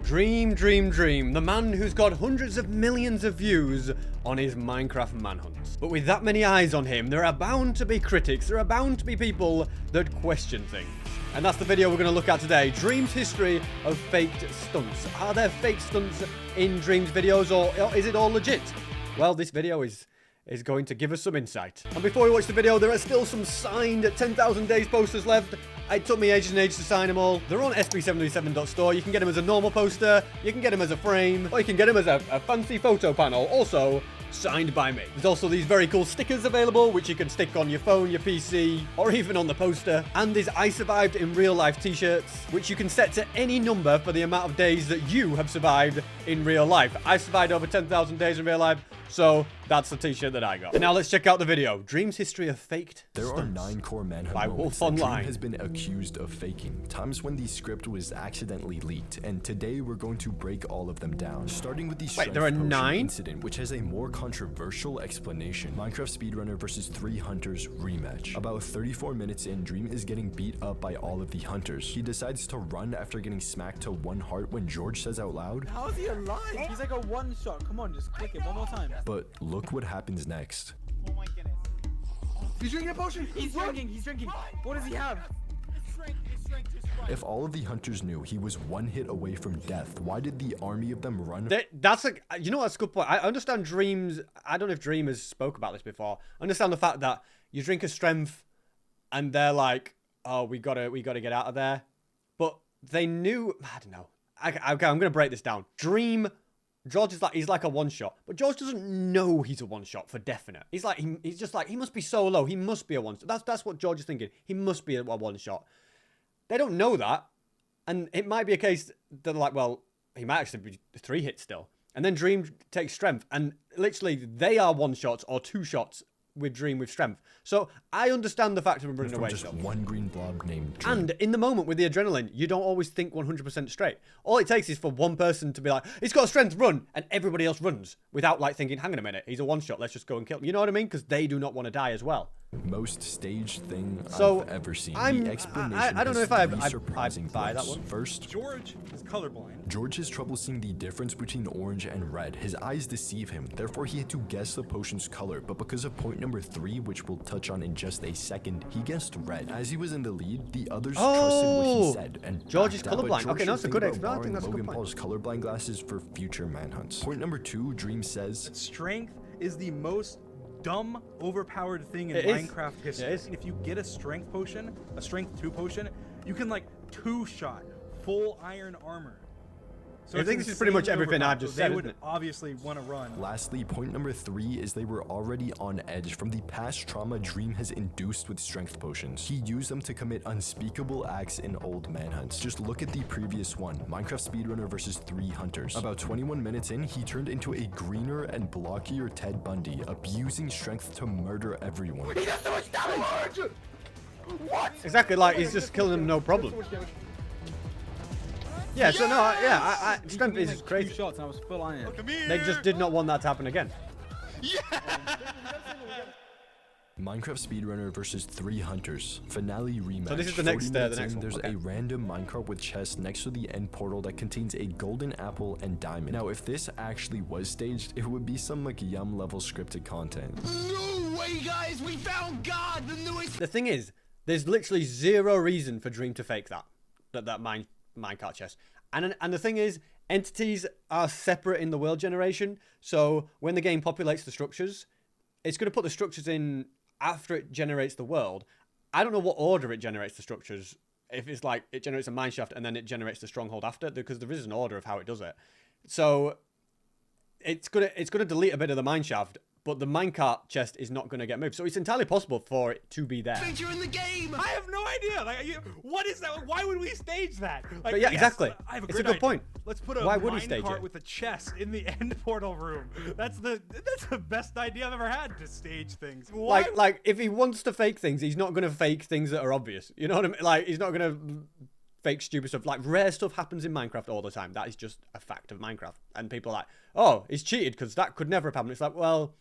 Dream, Dream, Dream, the man who's got hundreds of millions of views on his Minecraft manhunts. But with that many eyes on him, there are bound to be critics, there are bound to be people that question things. And that's the video we're going to look at today. Dream's history of faked stunts. Are there fake stunts in Dream's videos, or is it all legit? Well, this video is going to give us some insight. And before we watch the video, there are still some signed 10,000 days posters left. It took me ages and ages to sign them all. They're on sb77.store. You can get them as a normal poster, you can get them as a frame, or you can get them as a fancy photo panel, also signed by me. There's also these very cool stickers available, which you can stick on your phone, your PC, or even on the poster. And these I survived in real life t-shirts, which you can set to any number for the amount of days that you have survived in real life. I survived over 10,000 days in real life, so that's the t-shirt that I got. And now let's check out the video. Dream's history of faked There are 9 core manhunt moments Wolf that Online. Dream has been accused of faking. Times when the script was accidentally leaked, and today we're going to break all of them down. Starting with the strength there are potion 9? incident, which has a more controversial explanation. Minecraft speedrunner versus 3 hunters rematch. About 34 minutes in, Dream is getting beat up by all of the hunters. He decides to run after getting smacked to 1 heart when George says out loud, How is he alive? He's like a one shot. Come on, just click it one more time. but look what happens next. Oh my goodness. He's drinking a potion. He's drinking. He's drinking. What does he have? If all of the hunters knew he was 1 hit away from death, why did the army of them run? That's a, you know, that's a good point. I understand Dreams. I don't know if Dream has spoke about this before. I understand the fact that you drink a strength, and they're like, "Oh, we gotta get out of there." But they knew. I don't know. Okay, I'm gonna break this down. Dream. George is like, he's like a one shot, but George doesn't know he's a one shot for definite. He's like, he's just like, he must be so low. He must be a one. That's what George is thinking. He must be a one shot. They don't know that, and it might be a case that they're like, well, he might actually be 3 hits still. And then Dream takes strength, and literally they are 1 shots or 2 shots with Dream with strength. So I understand the fact of him running From away. just Still. 1 green blob named Dream. And in the moment with the adrenaline, you don't always think 100% straight. All it takes is for one person to be like, he's got strength, run, and everybody else runs without like thinking, hang on a minute, he's a one shot, let's just go and kill him. You know what I mean? Because they do not want to die as well. Most staged thing So, I've ever seen. I don't know if I buy that one. First, George is colorblind. George has trouble seeing the difference between orange and red. His eyes deceive him, therefore he had to guess the potion's color, but because of point number 3, which we'll touch on in just a second, he guessed red. As he was in the lead, the others trusted what he said, and George is backed out, but colorblind. George Okay, no, that's a should good think explanation. about I think that's a borrowing good Logan Paul's colorblind glasses for future manhunts. Point number 2, Dream says, Strength is the most dumb, overpowered thing in It is. Minecraft history. It is. If you get a strength potion, a strength 2 potion, you can like 2-shot full iron armor. So I it's think this is pretty much insanely everything I've overpowered. just So said, They would isn't it? obviously want to run. Lastly, point number 3 is they were already on edge from the past trauma Dream has induced with strength potions. He used them to commit unspeakable acts in old manhunts. Just look at the previous one, Minecraft speedrunner versus 3 hunters. About 21 minutes in, he turned into a greener and blockier Ted Bundy, abusing strength to murder everyone. He does so much damage! What? Exactly, like he's just killing them no problem. Yeah, so no, I strength He is gave me, like, crazy. 2 shots and I was full iron. They just did not want that to happen again. Minecraft speedrunner versus 3 hunters. Finale rematch. So this is the 40 next, the minutes next in, one, There's okay. a random minecart with chests next to the end portal that contains a golden apple and diamond. Now, if this actually was staged, it would be some like Yum level scripted content. No way, guys! We found God! The newest. The thing is, there's literally 0 reason for Dream to fake that minecart chest. And the thing is, entities are separate in the world generation. So when the game populates the structures, it's going to put the structures in after it generates the world. I don't know what order it generates the structures. If it's like it generates a mineshaft and then it generates the stronghold after, because there is an order of how it does it. So it's gonna delete a bit of the mineshaft, but the minecart chest is not going to get moved. So it's entirely possible for it to be there. Feature in the game! I have no idea. Like, what is that? Why would we stage that? Like, But yeah, yes, exactly. I have a It's great a good idea. point. Let's put a Why would he stage minecart it? with a chest in the end portal room. That's the best idea I've ever had to stage things. Why? Like if he wants to fake things, he's not going to fake things that are obvious. You know what I mean? Like he's not going to fake stupid stuff. Like rare stuff happens in Minecraft all the time. That is just a fact of Minecraft. And people are like, oh, he's cheated because that could never have happened. It's like, well,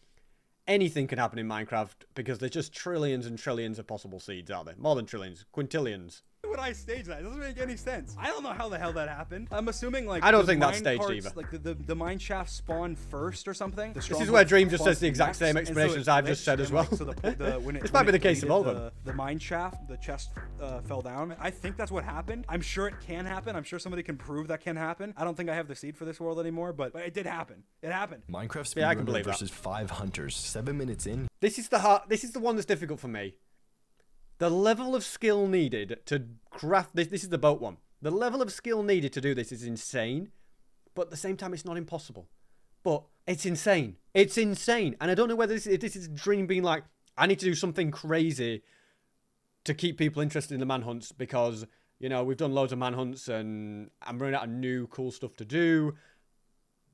anything can happen in Minecraft because there's just trillions and trillions of possible seeds out there. More than trillions, quintillions. Would I stage that? It doesn't make any sense. I don't know how the hell that happened. I'm assuming like I don't the think that's mine staged parts, either. Like the mine shaft spawn first or something. This is where Dream just says the exact same explanations I've just said as well. This might be the case of all of them. The mine shaft, the chest fell down. I think that's what happened. I'm sure it can happen. I'm sure somebody can prove that can happen. I don't think I have the seed for this world anymore, but it did happen. It happened. Minecraft Yeah, I can speedrunner believe that. versus 5 hunters. 7 minutes in, This is the one that's difficult for me. The level of skill needed to craft this. This is the boat one. The level of skill needed to do this is insane, but at the same time, it's not impossible. But it's insane. It's insane, and I don't know whether this is Dream being like, I need to do something crazy to keep people interested in the manhunts because we've done loads of manhunts and I'm running out of new cool stuff to do.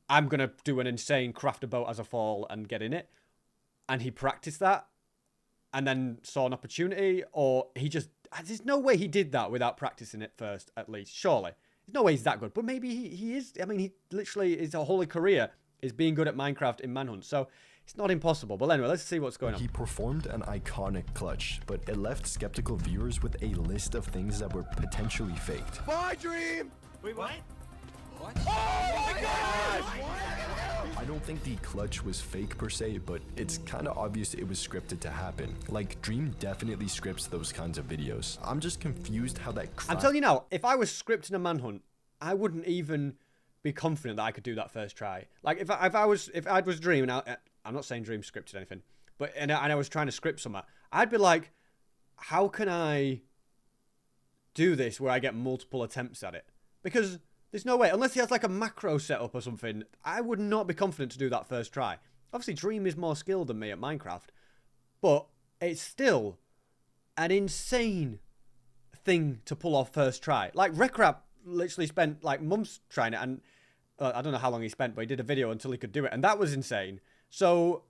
I'm gonna do an insane craft a boat as a fall and get in it, and he practiced that. And then saw an opportunity, or he just... There's no way he did that without practicing it first, at least. Surely. There's no way he's that good. But maybe he is... I mean, he literally... His whole career is being good at Minecraft in Manhunt. So, it's not impossible. But anyway, let's see what's going on. he performed an iconic clutch, but it left skeptical viewers with a list of things that were potentially faked. Bye, Dream! Wait, what? Oh my God! I don't think the clutch was fake per se, but it's kind of obvious it was scripted to happen. Like, Dream definitely scripts those kinds of videos. I'm just confused how that I'm telling you now, if I was scripting a Manhunt, I wouldn't even be confident that I could do that first try. Like, if I was Dream, and I'm not saying Dream scripted anything, but and I was trying to script something, I'd be like, how can I do this where I get multiple attempts at it? Because there's no way, unless he has like a macro setup or something, I would not be confident to do that first try. Obviously, Dream is more skilled than me at Minecraft, but it's still an insane thing to pull off first try. Like, Rekrap literally spent like months trying it, and I don't know how long he spent, but he did a video until he could do it, and that was insane. So,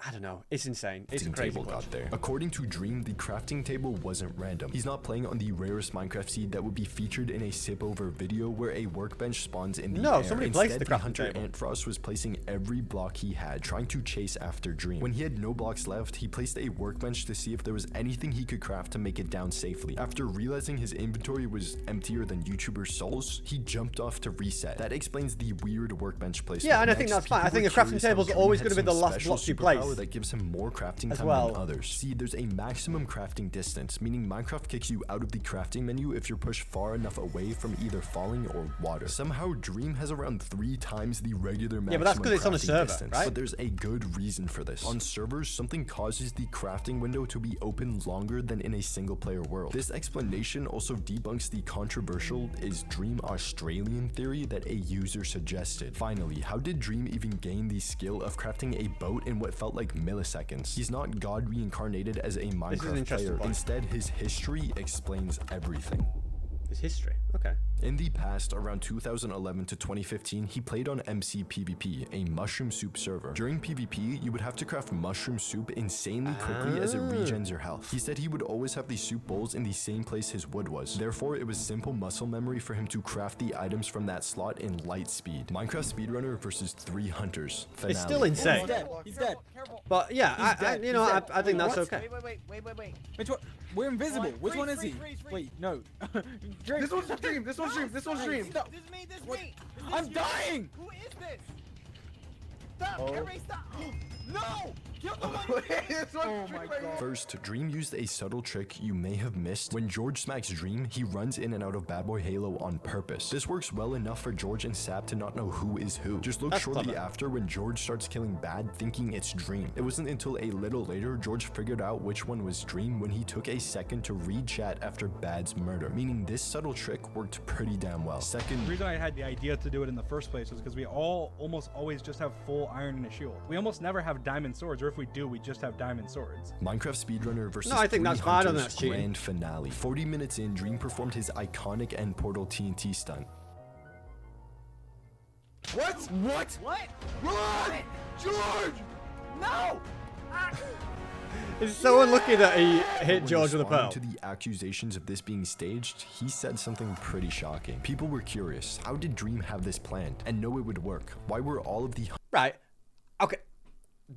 I don't know. It's insane. It's a crazy table clutch. got there. According to Dream, the crafting table wasn't random. He's not playing on the rarest Minecraft seed that would be featured in a sip over video where a workbench spawns in the air. Somebody placed Instead, the crafting hunter table. Antfrost was placing every block he had, trying to chase after Dream. When he had no blocks left, he placed a workbench to see if there was anything he could craft to make it down safely. After realizing his inventory was emptier than YouTuber Souls, he jumped off to reset. That explains the weird workbench placement. Yeah, and I think that's fine. I think a crafting table is always going to be the last special block you place. superpower that gives him more crafting as time well. than others. See, there's a maximum crafting distance, meaning Minecraft kicks you out of the crafting menu if you're pushed far enough away from either falling or water. Somehow, Dream has around 3 times the regular maximum Yeah, but that's 'cause it's on a crafting server, distance. right? But there's a good reason for this. On servers, something causes the crafting window to be open longer than in a single-player world. This explanation also debunks the controversial "is Dream Australian" theory that a user suggested. Finally, how did Dream even gain the skill of crafting a boat in what felt like milliseconds? He's not God reincarnated as a This is an Minecraft interesting player. point. Instead, his history explains everything. It's history. Okay. In the past, around 2011 to 2015, he played on MC PvP, a mushroom soup server. During PvP, you would have to craft mushroom soup insanely quickly as it regens your health. He said he would always have the soup bowls in the same place his wood was. Therefore, it was simple muscle memory for him to craft the items from that slot in light speed. Minecraft speedrunner versus 3 hunters. Finale. It's still insane. He's dead. He's dead. But yeah, dead. you know, He's dead. I think that's What? okay. Wait. Which one? We're invisible. Which one is he? Freeze. Wait, no. This one's Dream. This one's Dream. This one's Dream. Stop. This is me. This is What? me. I'm dying. Who is this? Stop. Everybody stop. No. Kill the one. This one's Oh Dream my right here. God. First, Dream used a subtle trick you may have missed. When George smacks Dream, he runs in and out of Bad Boy Halo on purpose. This works well enough for George and Sap to not know who is who. Just look That's shortly clever. after when George starts killing Bad, thinking it's Dream. It wasn't until a little later George figured out which one was Dream when he took a second to read chat after Bad's murder, meaning this subtle trick worked pretty damn well. The Second, reason I had the idea to do it in the first place was because we all almost always just have full iron and a shield. We almost never have diamond swords, or if we do, we just have diamond swords. Minecraft speedrunner versus No, I think 3 that's fine. I don't hunters think that's cheating. grand finale. 40 minutes in, Dream performed his iconic end portal TNT stunt. What? Run! George! No! It's so unlucky that he hit When George with a pearl. responding to the accusations of this being staged, he said something pretty shocking. People were curious, how did Dream have this planned and know it would work? Why were all of the Right. Okay.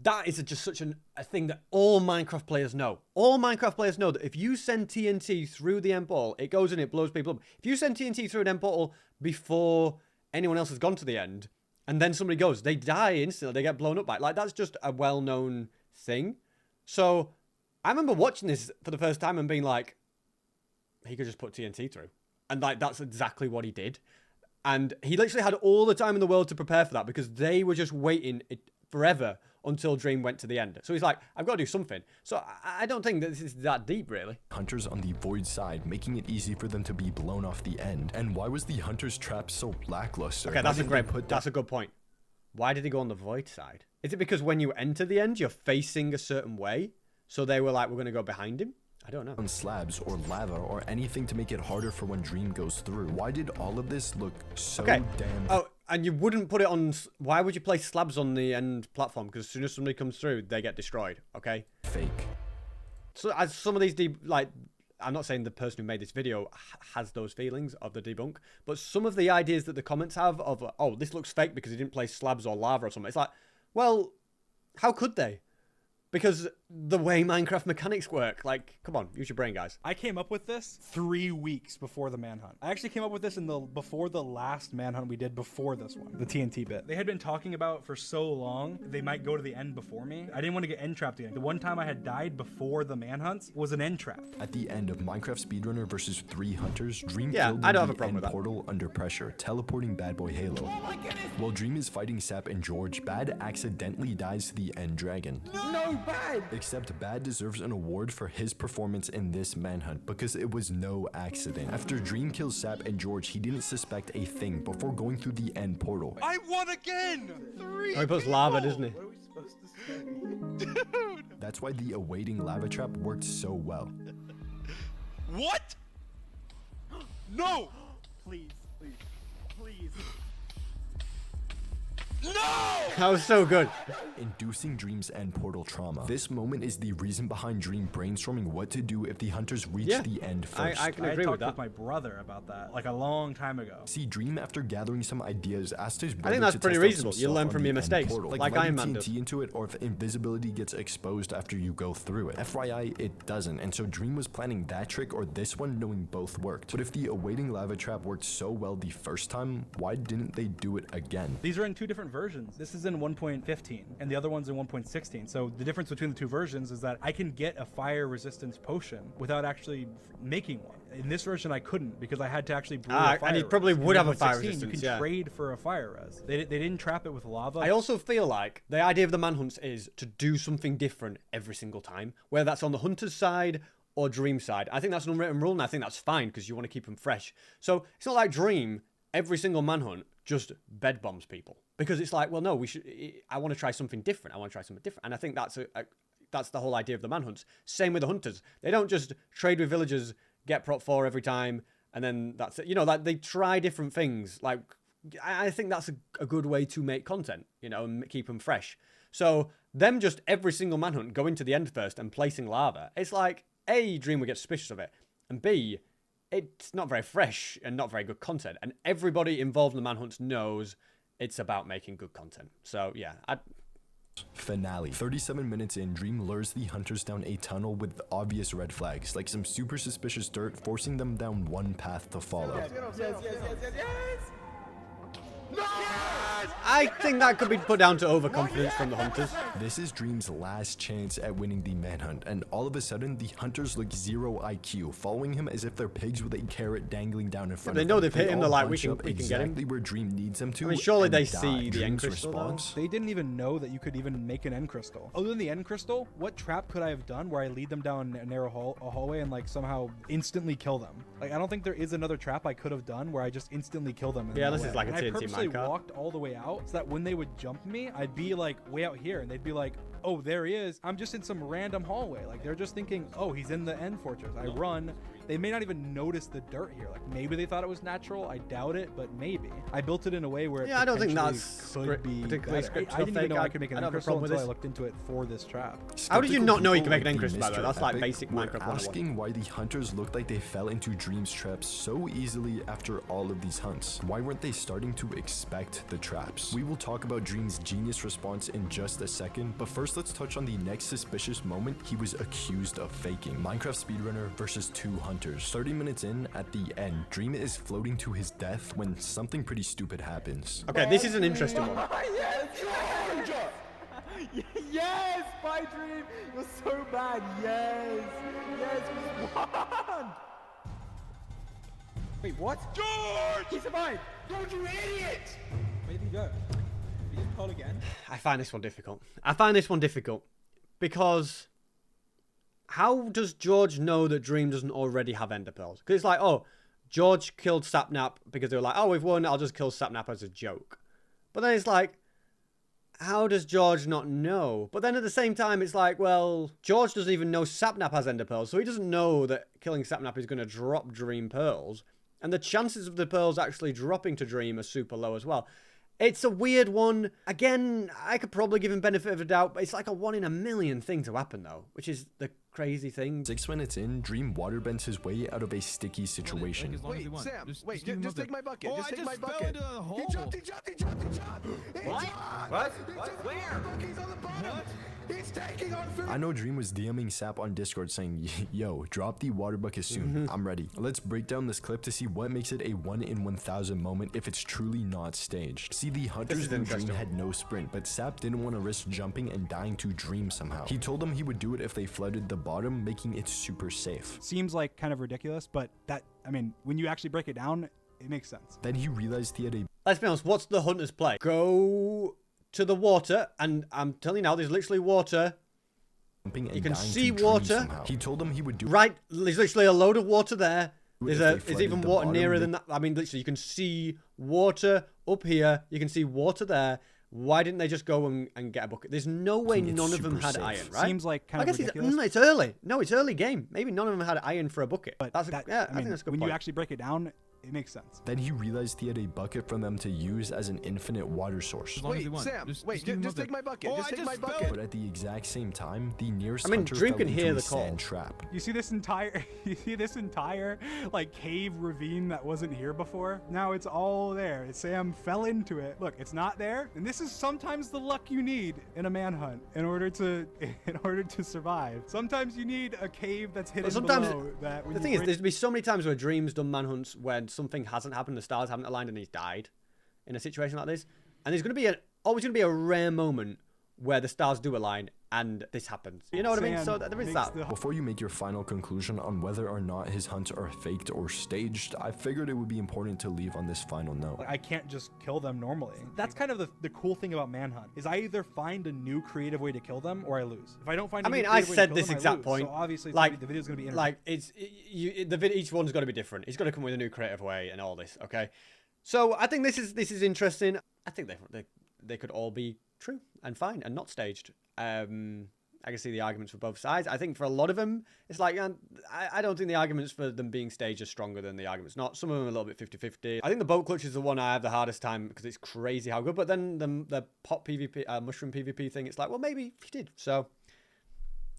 that is just such a thing that all Minecraft players know. All Minecraft players know that if you send TNT through the end portal, it goes in, it blows people up. If you send TNT through an end portal before anyone else has gone to the end, and then somebody goes, they die instantly, they get blown up by it. Like, that's just a well-known thing. So I remember watching this for the first time and being like, he could just put TNT through. And like, that's exactly what he did. And he literally had all the time in the world to prepare for that because they were just waiting forever until Dream went to the end. So he's like, I've got to do something. So I don't think that this is that deep, really. Hunters on the void side, making it easy for them to be blown off the end. And why was the Hunter's trap so lackluster? Okay, that's a good point. Why did he go on the void side? Is it because when you enter the end, you're facing a certain way? So they were like, we're going to go behind him? I don't know. On slabs or lava or anything to make it harder for when Dream goes through. Why did all of this look so damn... Oh, and you wouldn't put it on... Why would you place slabs on the end platform? Because as soon as somebody comes through, they get destroyed, okay? fake? So as some of these, I'm not saying the person who made this video has those feelings of the debunk, but some of the ideas that the comments have of, oh, this looks fake because he didn't place slabs or lava or something. It's like, well, how could they? Because the way Minecraft mechanics work, like, come on, use your brain, guys. I came up with this 3 weeks before the manhunt. I actually came up with this before the last manhunt we did before this one, the TNT bit. They had been talking about for so long they might go to the end before me. I didn't want to get end trapped again. The one time I had died before the manhunts was an end trap. At the end of Minecraft Speedrunner versus 3 Hunters, Dream Yeah, killed I don't in have a the problem end with that. portal under pressure, teleporting Bad Boy Halo. Oh my goodness! While Dream is fighting Sap and George, Bad accidentally dies to the end dragon. No, bad! Except Bad deserves an award for his performance in this manhunt because it was no accident. After Dream kills Sap and George, he didn't suspect a thing before going through the end portal. I won again! 3 Oh, he puts lava, doesn't he? What are we supposed to say? Dude! That's why the awaiting lava trap worked so well. What? No! Please, please, please. No! That was so good. Inducing Dream's end portal trauma. This moment is the reason behind Dream brainstorming what to do if the Hunters reach Yeah, the end first. I can I had agree with talked that. with my brother about that like a long time ago. See, Dream, after gathering some ideas, asked his brother that's to pretty test out reasonable. some You stuff learn on from the your end mistakes, portal, like letting Iron Man TNT into it, or if invisibility gets exposed after you go through it. FYI, it doesn't, and so Dream was planning that trick or this one, knowing both worked. But if the awaiting lava trap worked so well the first time, why didn't they do it again? These are in 2 different versions. This is in 1.15 and the other one's in 1.16. So the difference between the 2 versions is that I can get a fire resistance potion without actually making one. In this version I couldn't because I had to actually brew a fire and he res. probably In would have a fire 1.16, resistance, You can yeah. trade for a fire res. They didn't trap it with lava. I also feel like the idea of the manhunts is to do something different every single time, whether that's on the hunter's side or Dream side. I think that's an unwritten rule, and I think that's fine because you want to keep them fresh. So it's not like Dream, every single manhunt just bed bombs people, because it's like, well, no, I want to try something different. And I think that's the whole idea of the manhunts. Same with the hunters. They don't just trade with villagers, get prot 4 every time, and then that's it. You know, like, they try different things. Like, I think that's a good way to make content, you know, and keep them fresh. So them just every single manhunt going to the end first and placing lava, it's like, A, Dream would get suspicious of it, and B, it's not very fresh and not very good content. And everybody involved in the manhunts knows it's about making good content. So yeah, Finale. 37 minutes in, Dream lures the Hunters down a tunnel with obvious red flags, like some super suspicious dirt, forcing them down one path to follow. Yes. No! I think that could be put down to overconfidence from the hunters. This is Dream's last chance at winning the manhunt, and all of a sudden, the Hunters look 0 IQ, following him as if they're pigs with a carrot dangling down in front They of know them. they've hit him, all they're like, bunch we up can get him. exactly where Dream needs them to. I mean, surely and they die. see the end Dream's crystal, though. response. They didn't even know that you could even make an end crystal. Other than the end crystal, what trap could I have done where I lead them down a narrow hallway and like somehow instantly kill them? Like, I don't think there is another trap I could have done where I just instantly kill them. Yeah, this is like a and I TNT purposely minecart. walked all the way out so that when they would jump me, I'd be like way out here and they'd be like, oh, there he is. I'm just in some random hallway. Like, they're just thinking, oh, he's in the end fortress. I run. They may not even notice the dirt here. Like maybe they thought it was natural. I doubt it, but maybe. I built it in a way where Yeah, I don't think potentially that's could be particularly better. scripted I didn't or even know fake. I could make an I don't end have a crystal problem with until I this. looked into it for this trap. How did you Skeptical not know you people could make an like end the crystal, by the way? Mr. That's like Epic basic were Minecraft 101. asking why the hunters looked like they fell into Dream's traps so easily after all of these hunts. Why weren't they starting to expect the traps? We will talk about Dream's genius response in just a second, but first let's touch on the next suspicious moment he was accused of faking. Minecraft speedrunner versus 2 hunters. 30 minutes in, at the end, Dream is floating to his death when something pretty stupid happens. Okay, this is an interesting one. Yes, George! Yes, my dream was so bad. Yes, yes, we won. Wait, what? George! He survived. George, you idiot! Where did he go? Did he just call again? I find this one difficult. I find this one difficult because how does George know that Dream doesn't already have ender pearls? Because it's like, oh, George killed Sapnap because they were like, oh, we've won, I'll just kill Sapnap as a joke. But then it's like, how does George not know? But then at the same time, it's like, well, George doesn't even know Sapnap has ender pearls, so he doesn't know that killing Sapnap is going to drop Dream pearls. And the chances of the pearls actually dropping to Dream are super low as well. It's a weird one. Again, I could probably give him benefit of the doubt, but it's like a 1 in a million thing to happen, though, which is the crazy thing. 6 minutes in, Dream waterbends his way out of a sticky situation. Wait, Sam, just take my bucket. Oh, just I take my just fell bucket. into the hole. He jumped. What? Where? He's on the bottom. He's taking on food. I know Dream was DMing Sap on Discord saying, yo, drop the water bucket soon. I'm ready. Let's break down this clip to see what makes it a 1 in 1,000 moment if it's truly not staged. See, the hunters and Dream had no sprint, but Sap didn't want to risk jumping and dying to Dream somehow. He told them he would do it if they flooded the bottom, making it super safe. Seems like kind of ridiculous, but that, I mean, when you actually break it down, it makes sense. Then he realized he had a Let's be honest, what's the hunter's play? Go to the water, and I'm telling you now, there's literally water. jumping and You can dying see to Dream water. somehow. He told them he would do Right, there's literally a load of water there. If There's they even flooded the water bottom, nearer they- than that. I mean, literally, you can see water up here. You can see water there. Why didn't they just go and get a bucket? There's no way It's none of them super had safe. iron, right? Seems like kind I of guess ridiculous. it's early. No, it's early game. Maybe none of them had iron for a bucket. But That's that, yeah, I I mean, think that's a good when point. you actually break it down, it makes sense. Then he realized he had a bucket for them to use as an infinite water source. Wait, Sam, just take my bucket. Oh, just I take my just bucket. But at the exact same time, the nearest I mean, hunter Dream fell can into hear a the call. sand trap. You see this entire, like cave ravine that wasn't here before? Now it's all there. Sam fell into it. Look, it's not there, and this is sometimes the luck you need in a manhunt in order to survive. Sometimes you need a cave that's hidden sometimes below that. When The you thing is, break- there's been so many times where Dream's done manhunts when something hasn't happened, the stars haven't aligned, and he's died in a situation like this. And there's always going to be a rare moment where the stars do align and this happens. You know what I mean? Sam So there is makes that. the- Before you make your final conclusion on whether or not his hunts are faked or staged, I figured it would be important to leave on this final note. Like, I can't just kill them normally. That's kind of the cool thing about Manhunt is I either find a new creative way to kill them or I lose. If I don't find, I a mean, new I creative way to said kill this them, I exact lose. point. So obviously, Like, the video's gonna be like each one's got to be different. He's got to come with a new creative way and all this. Okay, so I think this is interesting. I think they could all be true and fine and not staged. I can see the arguments for both sides. I think for a lot of them, it's like, I don't think the arguments for them being staged are stronger than the arguments not. Some of them are a little bit 50-50. I think the boat clutch is the one I have the hardest time because it's crazy how good. But then the pot PvP, mushroom PvP thing, it's like, well, maybe he did. So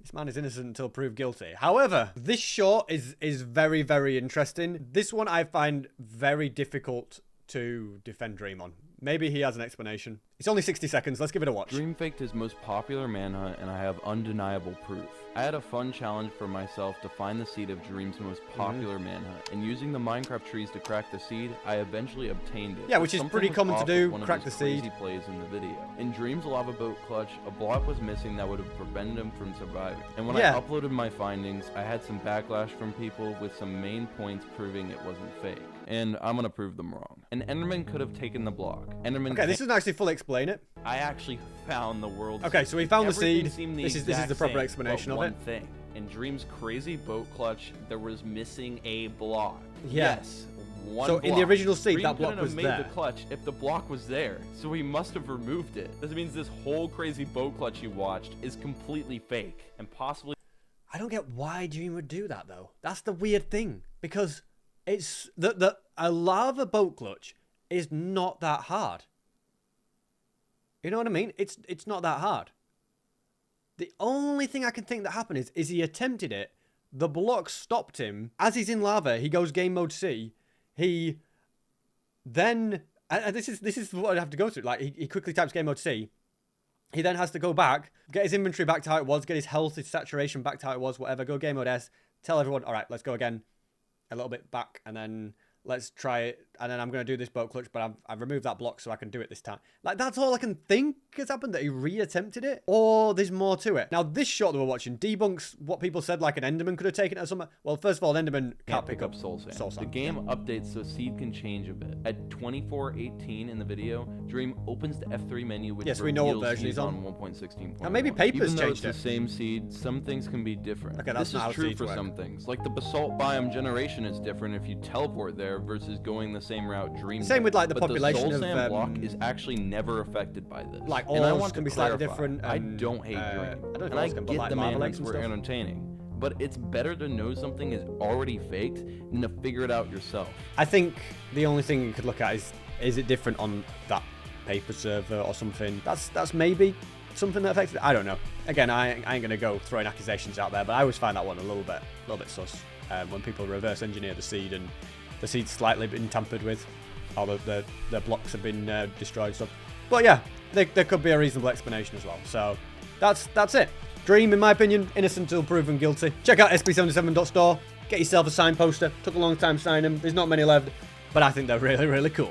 this man is innocent until proved guilty. However, this short is very, very interesting. This one I find very difficult to defend Dream on. Maybe he has an explanation. It's only 60 seconds. Let's give it a watch. Dream faked his most popular manhunt, and I have undeniable proof. I had a fun challenge for myself to find the seed of Dream's most popular manhunt, and using the Minecraft trees to crack the seed, I eventually obtained it. Yeah, But which is something pretty was common to off do, with one of crack his the seed. crazy plays in the video. In Dream's lava boat clutch, a block was missing that would have prevented him from surviving. And when Yeah. I uploaded my findings, I had some backlash from people with some main points proving it wasn't fake. And I'm gonna prove them wrong. An Enderman could have taken the block. Enderman Okay, this doesn't actually fully explain it. I actually found the world's Okay, so we found the Everything seed. seemed This is the exact proper same, explanation but of one it. thing. In Dream's crazy boat clutch, there was missing a block. Yeah. Yes, one So block. in the original seed, Dream that block couldn't was have made there. the clutch if the block was there, so he must have removed it. This means this whole crazy boat clutch you watched is completely fake and possibly. I don't get why Dream would do that though. That's the weird thing, because it's a lava boat clutch is not that hard. You know what I mean? It's not that hard. The only thing I can think that happened is he attempted it. The block stopped him. As he's in lava, he goes game mode C. He then, and this is what I'd have to go through. Like he quickly types game mode C. He then has to go back, get his inventory back to how it was, get his health, his saturation back to how it was, whatever. Go game mode S. Tell everyone, all right, let's go again. A little bit back, and then let's try it. And then I'm going to do this boat clutch, but I've removed that block so I can do it this time. Like, that's all I can think has happened, that he re-attempted it. Or there's more to it. Now, this shot that we're watching debunks what people said, like an Enderman could have taken it or something. Well, first of all, an Enderman can't pick up Soul Sand. The game updates so seed can change a bit. At 24:18 in the video, Dream opens the F3 menu, which yes, we know what reveals version he's seeds on 1.16. Now, maybe Paper's Even though changed it's it. the same seed, some things can be different. Okay, that's this not how is true seeds for work. some things. Like the basalt biome generation is different if you teleport there versus going the same route Dream Same did. with, like, the But population the of, Soul Sand block is actually never affected by this. Like, and I ores want can to be slightly clarify, different, I and, don't hate I Dream. don't know if And I ores can, but, get like, the lava man lakes hunts and were stuff. entertaining. But it's better to know something is already faked than to figure it out yourself. I think the only thing you could look at is it different on that paper server or something? That's maybe something that affects it. I don't know. Again, I ain't gonna go throwing accusations out there, but I always find that one a little bit sus. When people reverse engineer the seed and the seed's slightly been tampered with, or the blocks have been destroyed and stuff. But yeah, there could be a reasonable explanation as well. So that's it. Dream, in my opinion, innocent until proven guilty. Check out sp77.store. Get yourself a signed poster. Took a long time signing them. There's not many left, but I think they're really, really cool.